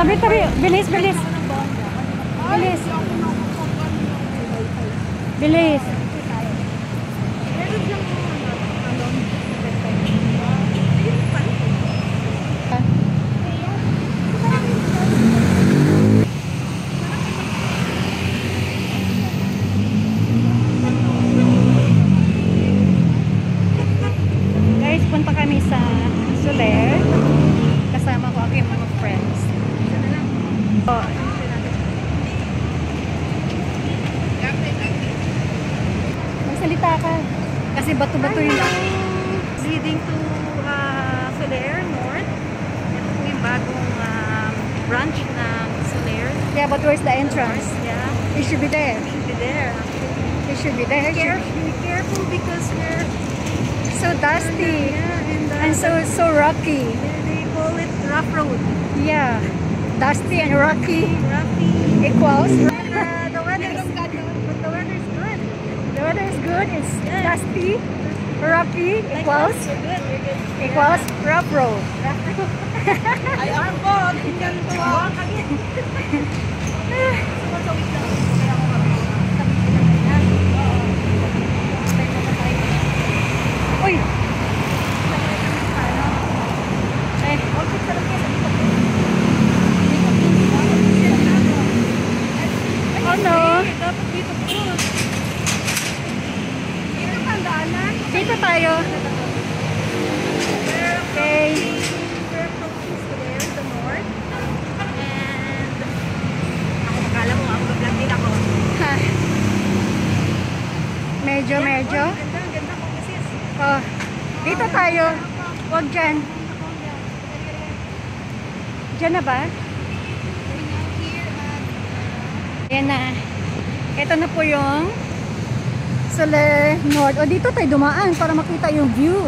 Tabi-tabi. Bilis, bilis. Bilis. Bilis. Guys, punta kami sa Soler. Kasama ko aking mga friends. Oh. Magsalita ka. Kasi bato-bato yun. Leading to Soler North. Ito po yung bagong branch ng Soler. Yeah, but where's the entrance? Yeah. It should be there. It should be there. It should be there. Be careful because we're So dusty. yeah, And so rocky. they call it rough road. Yeah. Dusty and rocky Rocky. equals. And the weather is good. But the weather is good. The weather is good. It's dusty, rocky equals You're good. You're good. equals rough road. Ay, ang bot. Tingnan ko. Walk again. Sumasawit lang. Kaya ako Uy! Eh, oh no! Dapat dito po. Dito tandaanan. Dito tayo. Okay. We're close to there, the north. And ako akala mo ang vlog din ako. Ha. Medyo. Ganda ko sis. Oh, dito tayo. Huwag dyan. Dyan na ba? Yan na. Ito na po yung Soler North. O, dito tayo dumaan para makita yung view.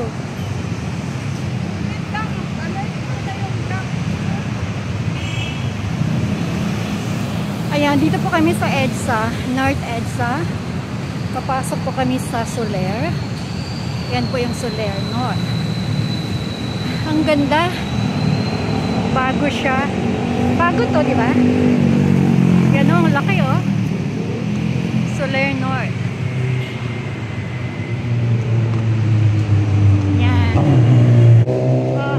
Ayan, dito po kami sa EDSA, North EDSA. Papasok po kami sa Soler. Yan po yung Soler North. Ang ganda. Bago siya. Bago to, di ba? Yan o, ang laki oh. Soler North. Yan. Oh.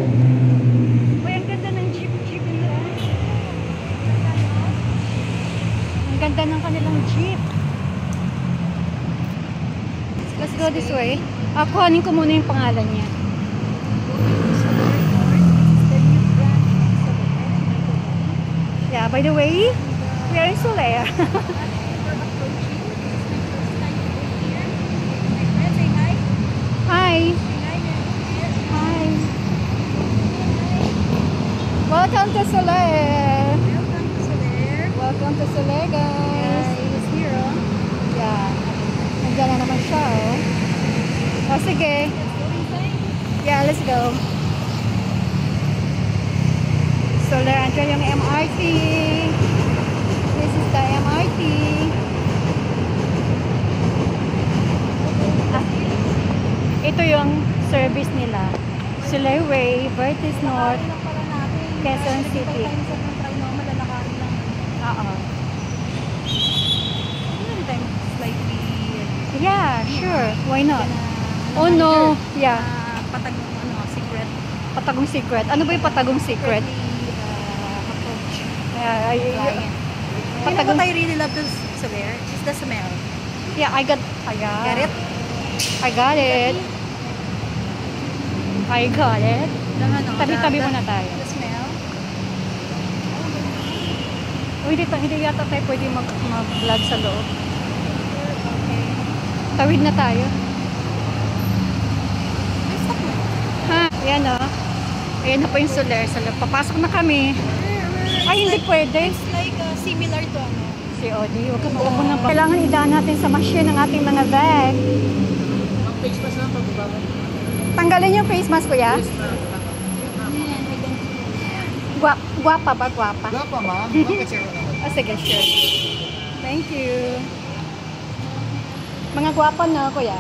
Uy, ang ganda ng jeep nila. Ang ganda ng kanilang jeep. Let's go this way. Kuhanin ko muna yung pangalan niya. Yeah, by the way, we are in Soler. Hi. Hi. Welcome to Soler. Welcome to Soler, guys. Yeah. Nandiyan na naman siya, oh. Oh, sige. Yeah, let's go. Soler, andyan yung MRT. This is the MRT. Ito yung service nila. Soler Way, Vertis North, Quezon City. Yeah, sure. Why not? Oh no. Yeah. Patagong secret. Patagong secret. Ano ba yung patagong secret? Approach. Patagong. What I really love this Soler is the smell. Yeah, I got it. I got it. I got it. Tabi-tabi muna tayo. The smell. Uy, hindi yata tayo pwede mag-vlog sa loob. Okay. Tawid na tayo. Stop mo. Ha? Ayan o. Ayan na po yung Soler. Papasok na kami. Ay, hindi pwede. It's like similar to ano. Si Odi, huwag mo na ba? Kailangan idaan natin sa machine ng ating mga bag. Face mask lang pagbaba. Tanggalin yung face mask, kuya. Guwapa ba? Guwapa? Wala pa, ma'am. Bakit zero naman? Oh, sige, sure. Thank you. Mga guwapa na, kuya.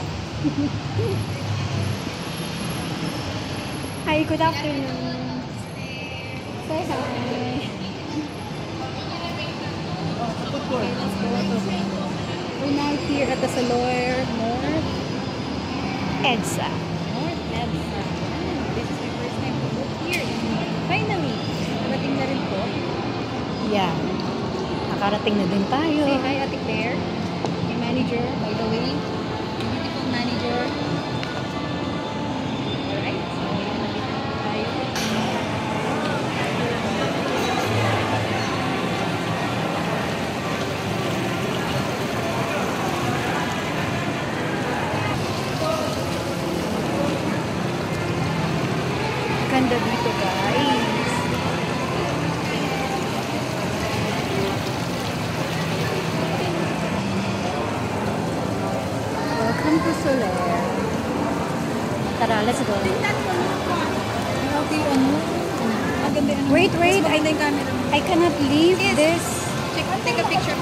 Hi, good afternoon. Say hi. Okay, let's go to We're now here at the Soler North EDSA. North EDSA. This is my first time to go here. Finally, narating na rin po. Yeah. Nakarating na din tayo. Say hi, Ate Claire. My manager, by the way. Beautiful manager. Alright, so nandito na tayo. Ganda dito, guys. Welcome to Soler. Tara, let's go. Okay, ano? Ang ganda ano. Wait. Mas maganda yung camera mo. I cannot leave this. Check, take a picture.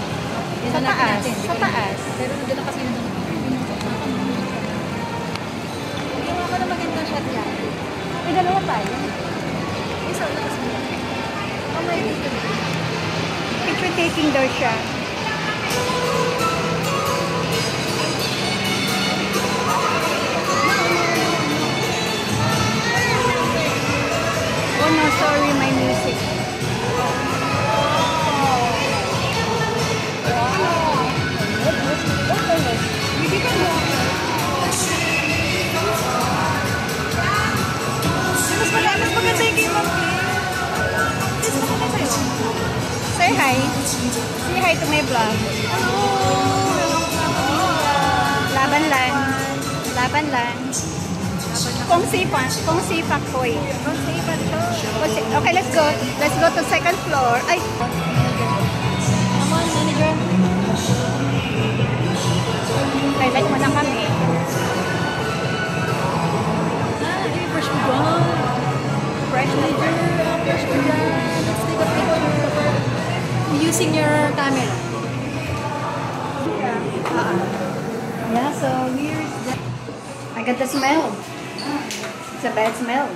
Sa taas. Sa taas. Pero nandun na kasi nandun. Yung ako na maganda shot yan. May dalawa tayo. Isa ulit kasi mo. Oh, may dito. Picture taking daw siya. Oh no, sorry, my music. Hindi ka mo. Mas maganda yung game of play. Mas maganda sa'yo. Say hi. Say hi to my vlog. Hello. Laban lang. Laban lang. Kung sipak koy. Okay, let's go. Let's go to second floor. Ay. Come on, manager. Highlight mo na kami. Fresh mo dyan. Fresh na Fresh mo dyan. Let's take a picture. Using your camera. Yeah, so here's the... I got the smell. It's a bad smell.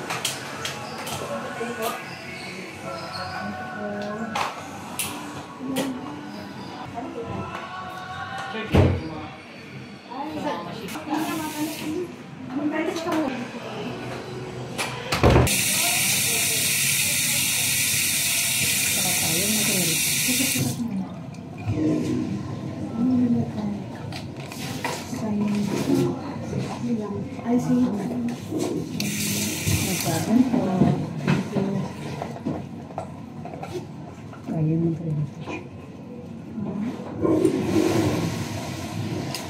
I see. Nagkakan po. Kaya mag-credit.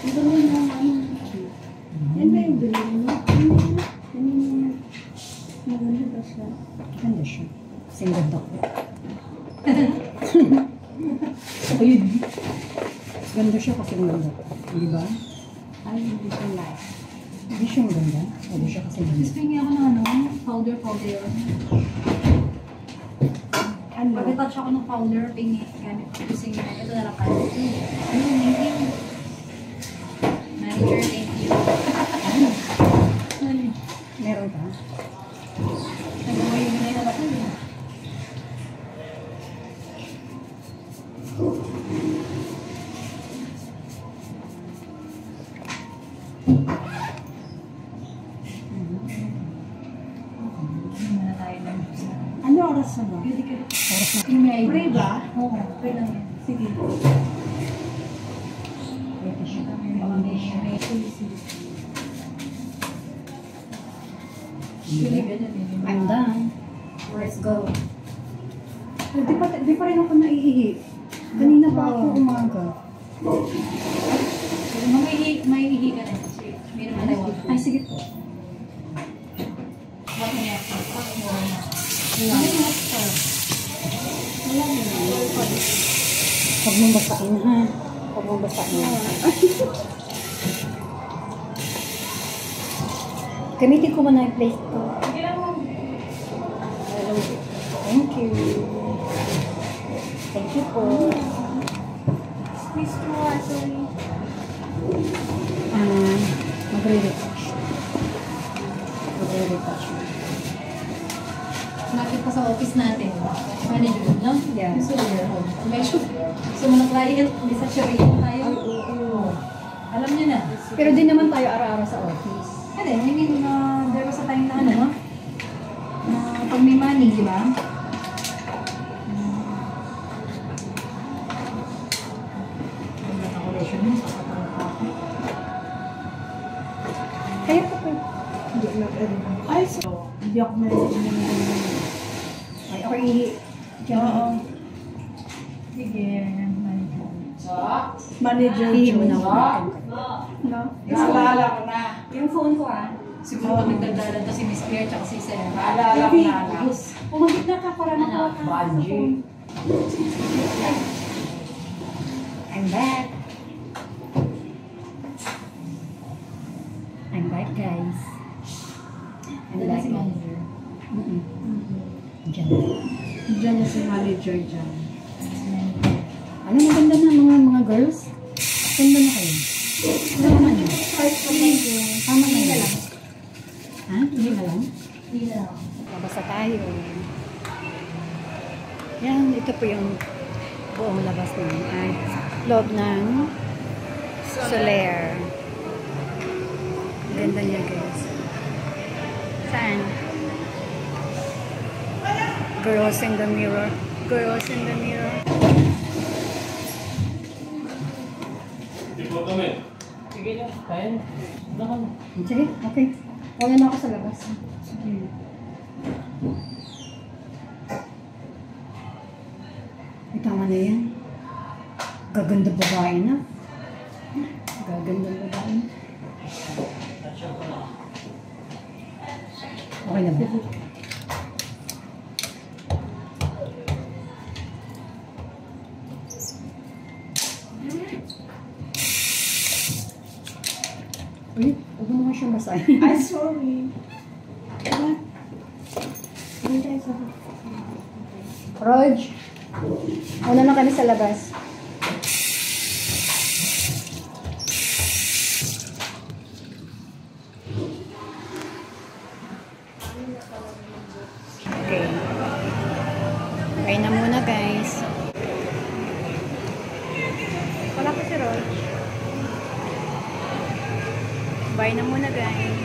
Ito rin yung ano. Yan ba yung bilhin mo? Maganda ba siya? Ganda siya. Kasing ganda ko. Ayun. Ganda siya kasing ganda ko. Di ba? Ay, hindi siya nice. Hindi siya maganda. Hindi siya kasi maganda. Gusto niya ako ng ano, powder. Ano? Pag-touch ako ng powder, gamit ko kasi nga. Ito na lang pala. Thank you. Manager, thank you. Meron ka? Nagawa yung nilalakan niya. Ano oras na ba? Oras na. Pray ba? Oo, pray lang yan. Sige. Pwede siya. I'm done. Let's go. Di pa rin ako naiihi. Kanina pa ako umaga. May ihi ka na. Meron na tayo. Ay, sige po. Bakit niya? Bakit mo na? Huwag mong basain, ha? Huwag mong basain. Gamitin ko muna yung plate ko. Thank you. Thank you po. Squeeze to sorry. Magre-retouch. Magre-retouch. Nakit pa sa office natin. Manager, no? Yeah. Medyo, gusto mo na client, may sa sharihan tayo. Alam niyo na. Pero di naman tayo araw-araw sa office. Ano, I mean, there was a time na ano, na pag may money, di ba? Kaya po po. Ay, so, hindi ako meron. Ay, ako Oo. Sige, manager Hihi mo na Jones. ako. No? Naalala ko na. Yung phone ko siguro pag nagdadalan to si Miss Claire tsaka si Sarah. Naalala ko na. Pumagit na ka para nakuha ka sa Banji. phone. I'm back. I'm back, guys. I'm Ano na back. si manager? Diyan. Diyan na si manager dyan. Ano maganda na mga girls? Ganda na kayo. Ano naman yun? Tama na yun. Ha? Hindi na lang? Hindi na lang. Labas na tayo. Yan, ito po yung buong labas ng loob ng Soler. Ganda niya, guys. Saan? Girls in the mirror. Girls in the mirror. Sige na. Kaya na. Naman. Sige, okay. Wala na ako sa labas. Sige. Ay, tama na yan. Gaganda babae na. Gaganda babae na. Okay na ba? Uy, huwag mo nga siyang basahin. Ay, sorry. Rog, una na kami sa labas. Okay. Bye na muna, guys. Wala pa si Rog. Bye na muna, guys.